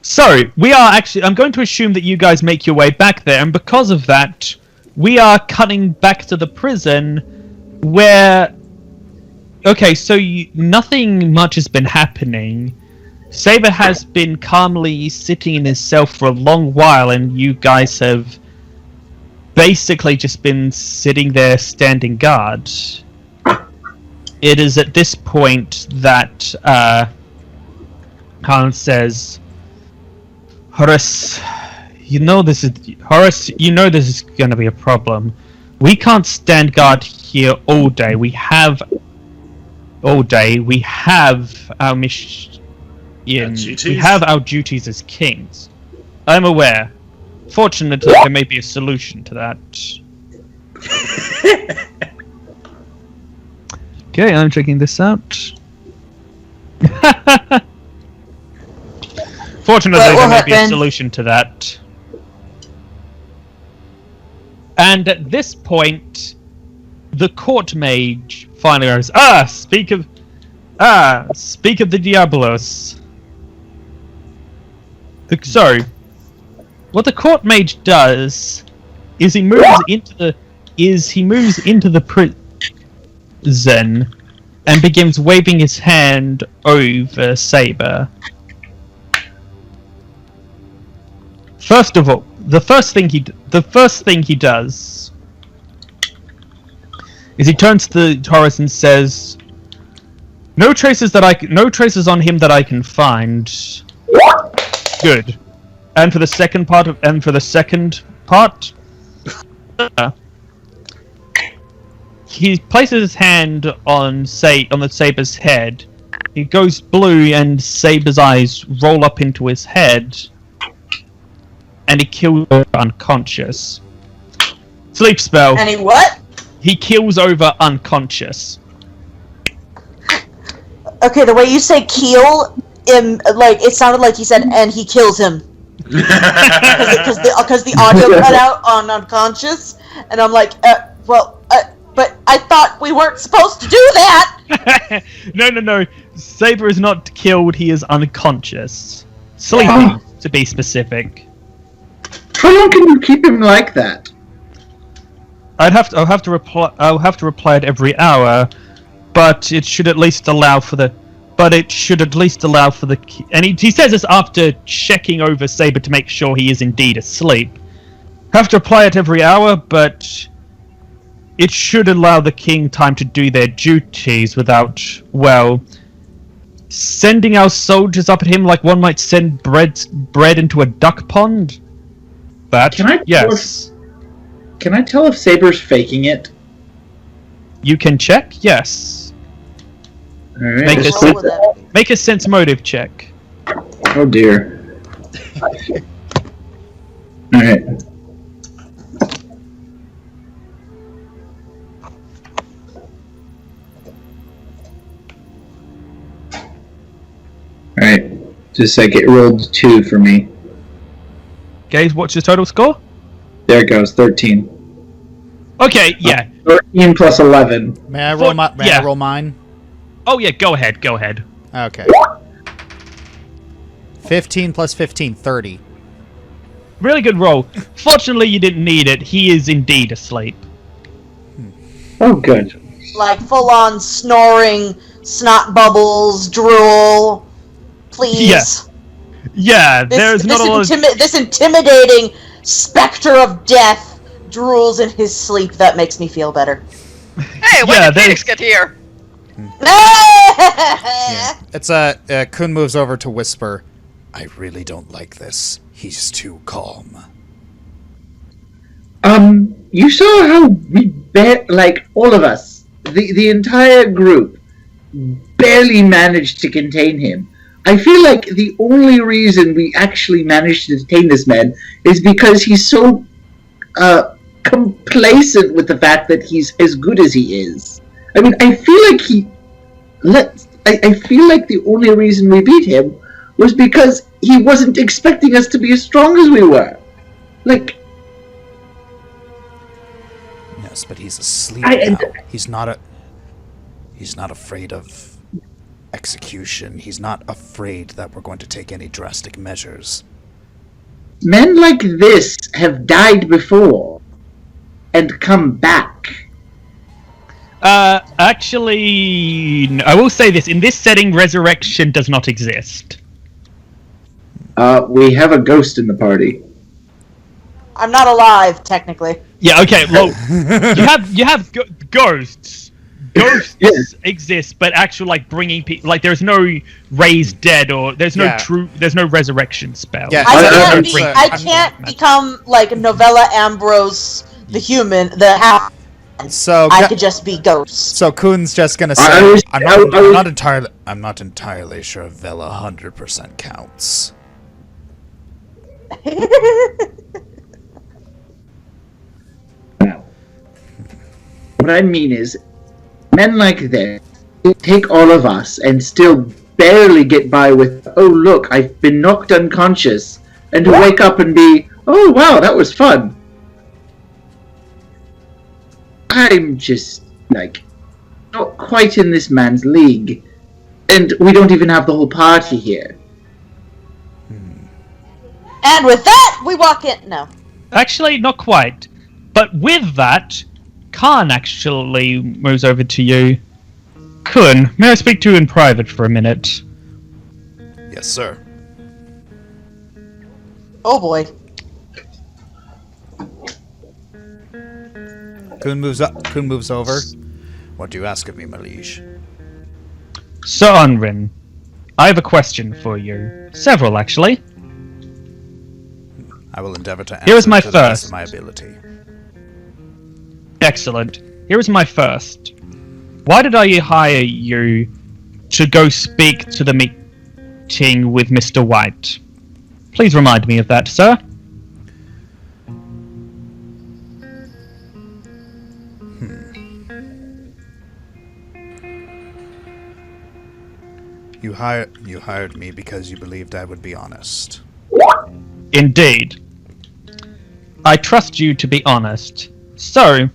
So, we are actually... I'm going to assume that you guys make your way back there, and because of that, we are cutting back to the prison, where... Okay, so nothing much has been happening. Saber has been calmly sitting in his cell for a long while, and you guys have basically just been sitting there standing guard. It is at this point that Hans says... Horace, you know this is going to be a problem. We can't stand guard here all day. We have our mission. We have our duties as kings. I'm aware. Fortunately, there may be a solution to that. Okay, I'm checking this out. Fortunately, there may be a solution to that. And at this point, the court mage finally goes, speak of the Diablos. What the court mage does is he moves into the prison and begins waving his hand over Saber. First of all, the first thing he does is he turns to Taurus and says, "No traces on him that I can find." Good. And for the second part, he places his hand on the Saber's head. He goes blue, and Saber's eyes roll up into his head. And he kills over unconscious. Sleep spell. And he what? He kills over unconscious. Okay, the way you say "kill," it sounded like he said, "and he kills him," because the audio cut out on unconscious, and I'm like, but I thought we weren't supposed to do that. No. Saber is not killed. He is unconscious, sleeping, to be specific. How long can you keep him like that? I'll have to reply it every hour, but it should at least allow for the. And he says this after checking over Saber to make sure he is indeed asleep. Have to apply it every hour, but it should allow the king time to do their duties without, sending our soldiers up at him like one might send bread into a duck pond. Yes. Can I tell if Saber's faking it? You can check? Yes. Alright. Make a sense motive check. Oh dear. Alright. Alright. Just like it rolled 2 for me. Okay, what's your total score? There it goes, 13. Okay, yeah. 13 plus 11. May I roll I roll mine? Oh yeah, go ahead. Okay. 15 plus 15, 30. Really good roll. Fortunately, you didn't need it. He is indeed asleep. Oh, good. Like full-on snoring, snot bubbles, drool. Please. Yeah. There's not a lot of... This intimidating specter of death drools in his sleep, that makes me feel better. Hey, when did Phoenix get here? Yeah. It's Kun moves over to whisper, I really don't like this. He's too calm. You saw how we all of us, the entire group, barely managed to contain him. I feel like the only reason we actually managed to detain this man is because he's so complacent with the fact that he's as good as he is. I mean, I feel like the only reason we beat him was because he wasn't expecting us to be as strong as we were. Like, yes, but he's asleep now. He's not afraid of execution. He's not afraid that we're going to take any drastic measures. Men like this have died before and come back. Actually, no, I will say this. In this setting, resurrection does not exist. We have a ghost in the party. I'm not alive, technically. Yeah, okay, well, you have ghosts. Ghosts Yes. exist, but actual, like, bringing people... Like, there's no raised dead, or there's no there's no resurrection spell. Yeah, I can't become, like, Novella Ambrose, the human, the half... So I could just be ghosts. So Kun's just gonna say, I'm not entirely sure if Vell 100% counts. What I mean is, men like this take all of us and still barely get by with, oh look, I've been knocked unconscious, and to wake up and be, oh wow, that was fun. I'm just, like, not quite in this man's league. And we don't even have the whole party here. And with that, we walk in. No. Actually, not quite. But with that, Khan actually moves over to you. Kun, may I speak to you in private for a minute? Yes, sir. Oh boy. Kun moves over. What do you ask of me, my liege? Sir Unrin, I have a question for you. Several, actually. I will endeavor to answer Here is my to the best first. of my ability. Excellent. Here is my first. Why did I hire you to go speak to the meeting with Mr. White? Please remind me of that, sir. You hired me because you believed I would be honest. Indeed. I trust you to be honest. So,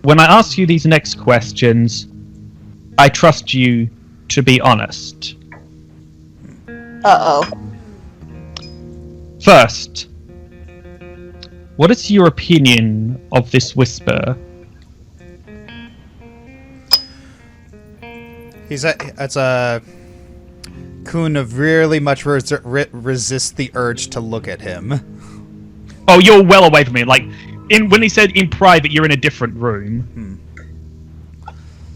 when I ask you these next questions, I trust you to be honest. Uh-oh. First, what is your opinion of this whisper? Kun really much resists the urge to look at him. Oh, you're well away from me. Like, when he said in private, you're in a different room.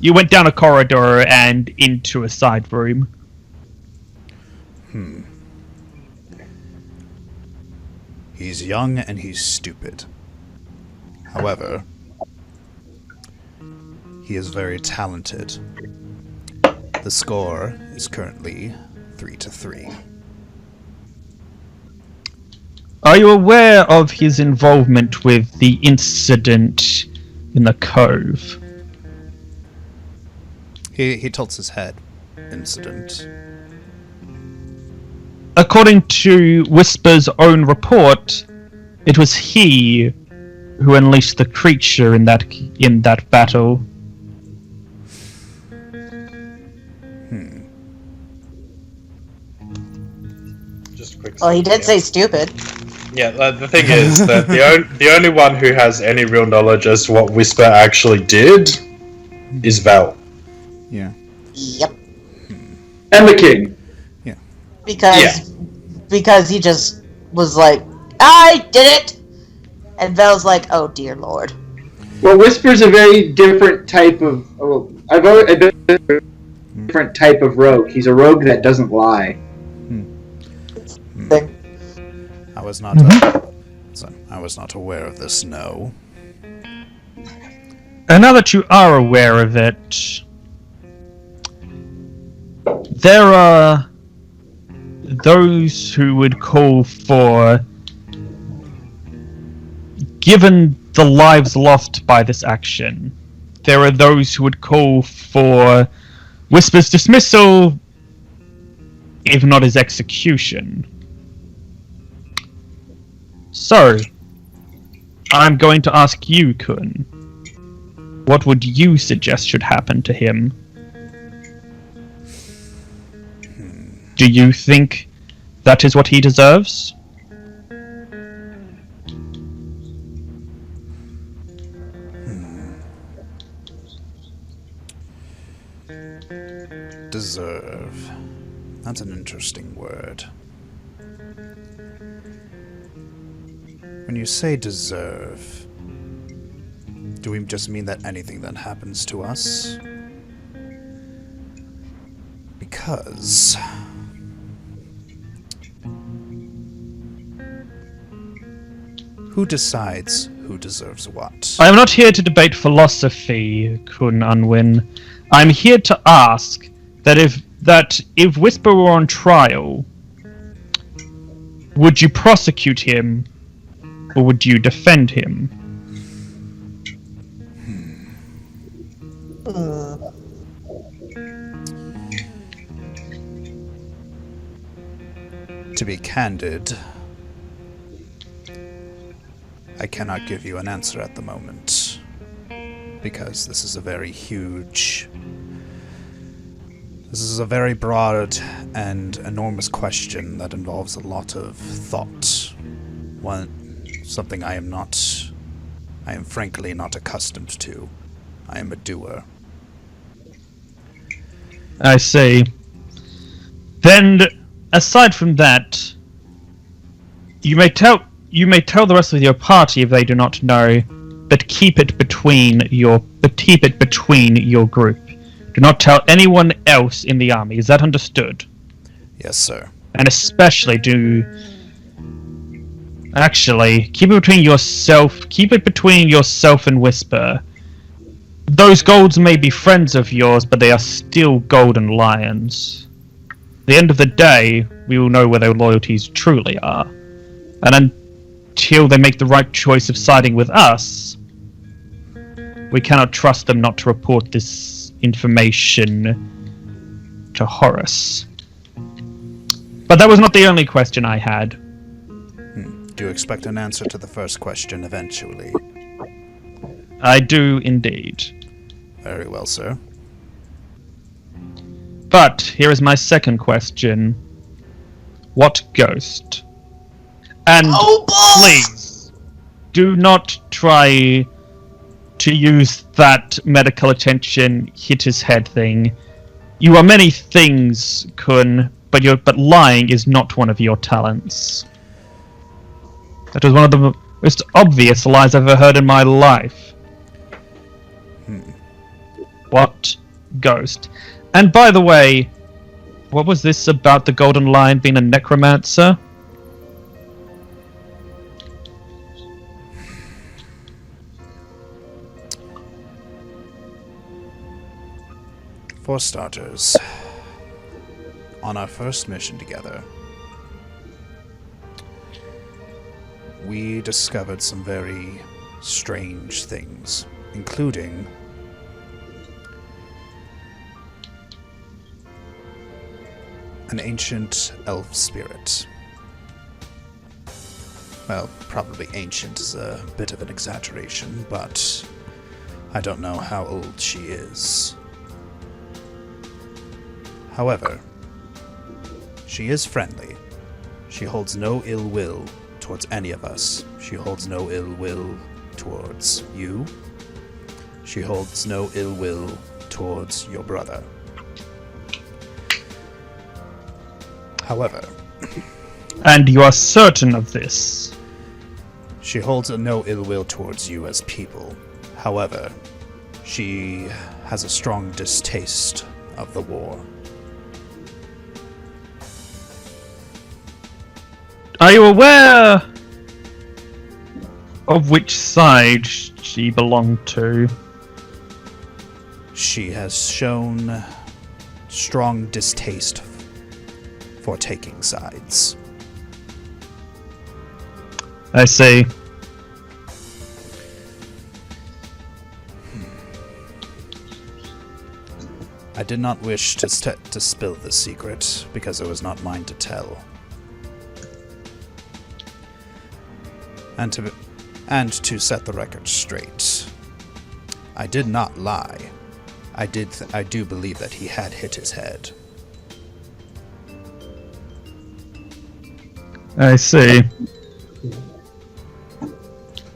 You went down a corridor and into a side room. He's young and he's stupid. However, he is very talented. The score is currently 3-3. Are you aware of his involvement with the incident in the cove? He tilts his head. Incident. According to Whisper's own report, it was he who unleashed the creature in that battle. Just a quick. Well, he did say stupid. Yeah, the thing is that the only one who has any real knowledge as to what Whisper actually did is Vell. Yeah. Yep. And the king. Because he just was like, I did it! And Vell's like, oh dear lord. Well, Whisper's a very different type of... I've been a different type of rogue. He's a rogue that doesn't lie. I was not aware of this, no. And now that you are aware of it, there are those who would call for, given the lives lost by this action, there are those who would call for Whisper's dismissal, if not his execution. So, I'm going to ask you, Kun. What would you suggest should happen to him? Do you think that is what he deserves? Deserve. That's an interesting word. When you say deserve, do we just mean that anything that happens to us? Because... who decides who deserves what? I am not here to debate philosophy, Kun Unwin. I'm here to ask that if Whisper were on trial, would you prosecute him, or would you defend him? To be candid, I cannot give you an answer at the moment, because this is a very huge... This is a very broad and enormous question that involves a lot of thought. Something I am frankly not accustomed to. I am a doer. I see. Then, aside from that, you may tell the rest of your party if they do not know, but keep it between your group. Do not tell anyone else in the army. Is that understood? Yes, sir. And especially keep it between yourself and Whisper. Those golds may be friends of yours, but they are still golden lions. At the end of the day, we will know where their loyalties truly are. And until they make the right choice of siding with us, we cannot trust them not to report this information to Horus. But that was not the only question I had. Do you expect an answer to the first question eventually? I do indeed. Very well, sir. But here is my second question. What ghost? And please, do not try to use that medical attention hit his head thing. You are many things, Kun, but lying is not one of your talents. That was one of the most obvious lies I've ever heard in my life. What ghost? And by the way, what was this about the Golden Lion being a necromancer? For starters, on our first mission together, we discovered some very strange things, including an ancient elf spirit. Well, probably ancient is a bit of an exaggeration, but I don't know how old she is. However, she is friendly. She holds no ill will towards any of us. She holds no ill will towards you. She holds no ill will towards your brother. However... And you are certain of this? She holds no ill will towards you as people. However, she has a strong distaste of the war. Are you aware of which side she belonged to? She has shown strong distaste for taking sides. I see. I did not wish to spill the secret, because it was not mine to tell. And to set the record straight, I did not lie. I do believe that he had hit his head. I see.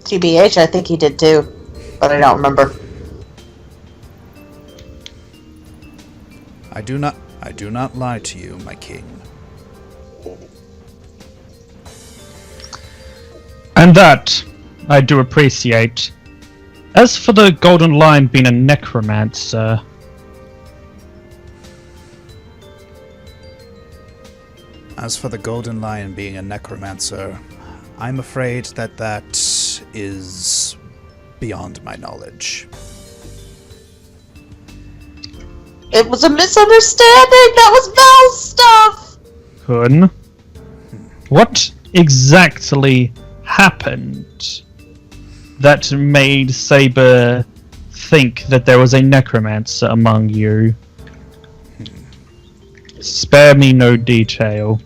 TBH, I think he did too, but I don't remember. I do not lie to you, my king. And that I do appreciate. As for the Golden Lion being a necromancer, As for the Golden Lion being a necromancer, I'm afraid that is beyond my knowledge. It was a misunderstanding! That was Vell's stuff! Kun, what exactly happened that made Saber think that there was a necromancer among you? Spare me no detail.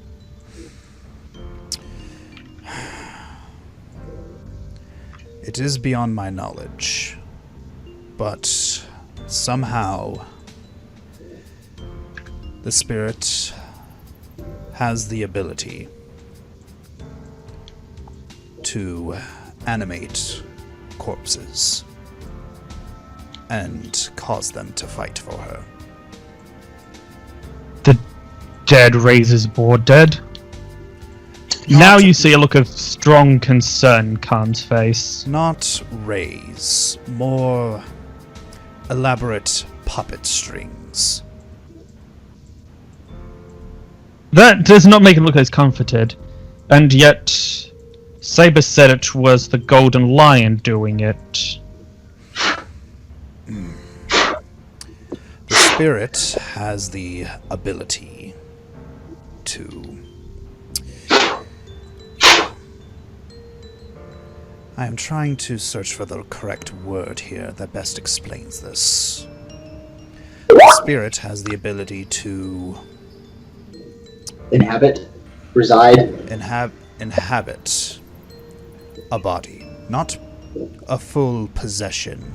It is beyond my knowledge, but somehow the spirit has the ability to animate corpses and cause them to fight for her. The dead raises more dead? Now you see a look of strong concern in Khan's face. Not raise, more elaborate puppet strings. That does not make him look as comforted. And yet, Saber said it was the Golden Lion doing it. The spirit has the ability to... I am trying to search for the correct word here that best explains this. The spirit has the ability to Inhabit? Reside? inhabit a body, not a full possession.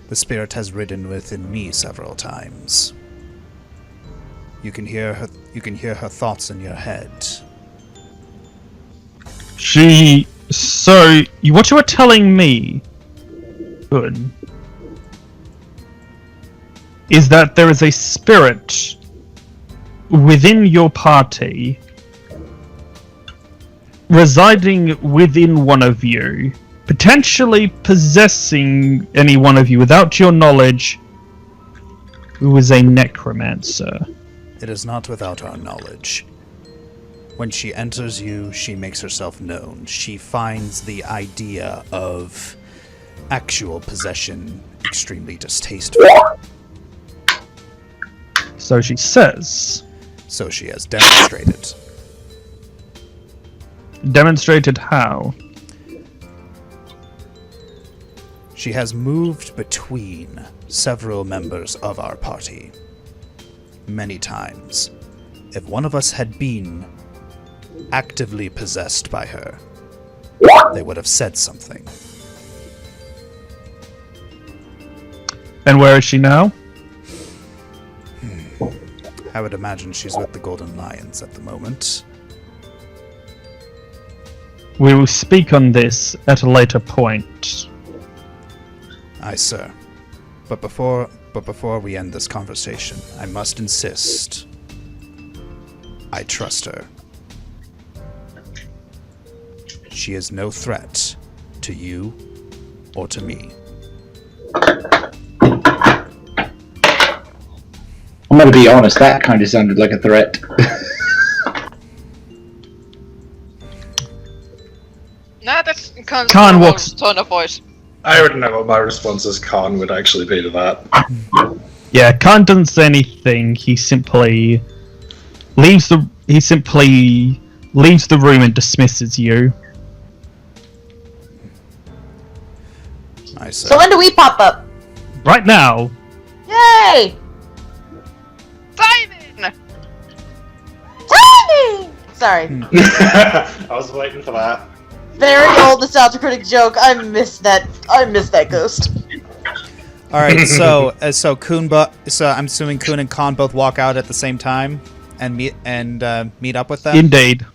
The spirit has ridden within me several times. You can hear her thoughts in your head. So, what you are telling me, good, is that there is a spirit within your party residing within one of you, potentially possessing any one of you without your knowledge, who is a necromancer. It is not without our knowledge. When she enters you, she makes herself known. She finds the idea of actual possession extremely distasteful. So she says. So she has demonstrated. Demonstrated how? She has moved between several members of our party many times. If one of us had been actively possessed by her, they would have said something. And where is she now? I would imagine she's with the Golden Lions at the moment. We will speak on this at a later point. Aye, sir. But before we end this conversation, I must insist. I trust her. She is no threat to you or to me. I'm gonna be honest, that kind of sounded like a threat. Nah, that's Khan walks- tone of voice. I already know what my response as Khan would actually be to that. Yeah, Khan doesn't say anything. He simply leaves the room and dismisses you. I say. So when do we pop up? Right now, Yay! Simon! Timing! Sorry. I was waiting for that. Very old nostalgia critic joke. I miss that ghost. All right, so I'm assuming Kun and Khan both walk out at the same time and meet up with them. indeed.